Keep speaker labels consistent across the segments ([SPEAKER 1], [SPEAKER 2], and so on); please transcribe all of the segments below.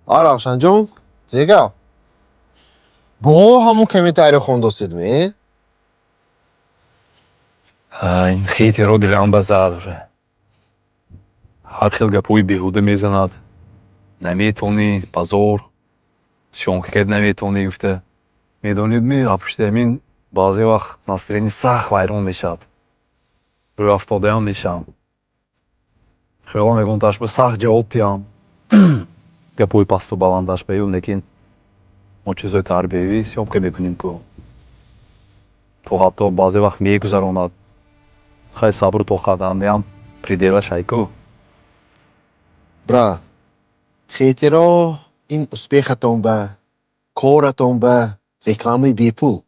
[SPEAKER 1] Ravshanjon, دیگه با همون комментарий خوندوسیدمی؟
[SPEAKER 2] این خیلی رو دلم بزرده. هر خیلی گپوی بیهوده میزند. نمیتونی بازار شونکت نمیتونی گفته. میدونید پشت همین بعضی وقت настроение سخت ویران میشد. روی افتاده هم میشم. خیلی میگم داشت به سخت جواب دیم. گپوی پاستو بالان داشت بیون لیکن ما چیزای تربیوی سیام که میکنیم که تو حتی بعضی وقت میگذراند. خیلی صبر و طاقت هم پریدیرش هایکو.
[SPEAKER 1] Брат, خیترا این успехатон ба, коратон ба рекламаи бепул.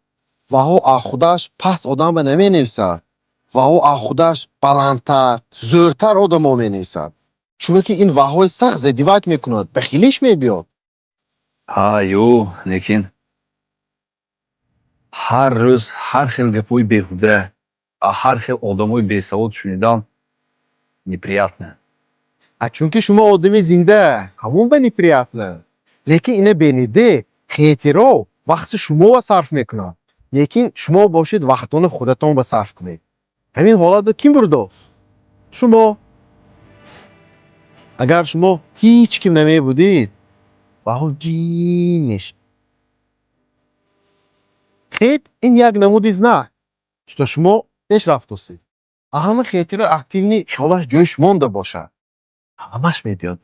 [SPEAKER 1] Ваҳо аз худаш паст одам ба наменависад. Ваҳо аз худаш баландтар, зӯртар одамо менависад. Чунки ин ваҳои сахт задиват мекунад, ба хилиш мебиёд.
[SPEAKER 2] Аю, لیکن هر روز هر خیل گپوی بیهوده هر خیل آدموی بیسواد شنیدن неприятно.
[SPEAKER 1] Чунки шумо одами зинда, ҳамон ба неприятно. Лекин ина бениде, хетеро вақти шуморо сарф мекунад. Лекин шумо бошед вақтони худатон ба сарф кунед. Ҳамин ҳолатро ким бурдост? Шумо. Агар шумо ҳеҷ ким намебудед, ваҳо ҷин мешуд. Хет ин як намуди знак, что шумо пешрафт достед. ҳама хетеро активни хиёлаш ҷоиш монда бошад. ҳамаш мебиёд.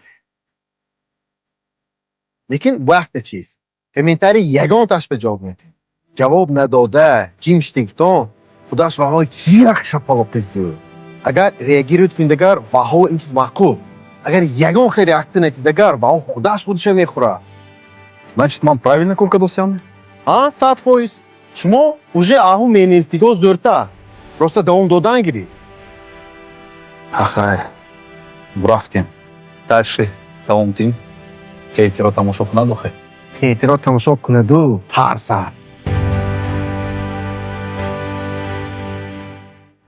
[SPEAKER 1] Лекин вақте чист? Комментарий ягонташ ба ҷавоб медиҳад. Ҷавоб надода, ҷимштиктон, худаш ваҳои як шапалопизӯ. Агар реагирует кунидагар, ваҳо ин чиз маъқул. Агар ягон хел реаксия надидагар, ваҳо худаш худашро мехӯрад.
[SPEAKER 2] Значит, ман правильно кор кардосям?
[SPEAKER 1] 100%. Шумо уже аҳу менависиго зӯртар. Просто давом додан гиред.
[SPEAKER 2] Ахай, рафтем. Дальше давом дим. Хейтиро тамошо кунад охе.
[SPEAKER 1] Хейтиро тамошо кунаду, тарсад.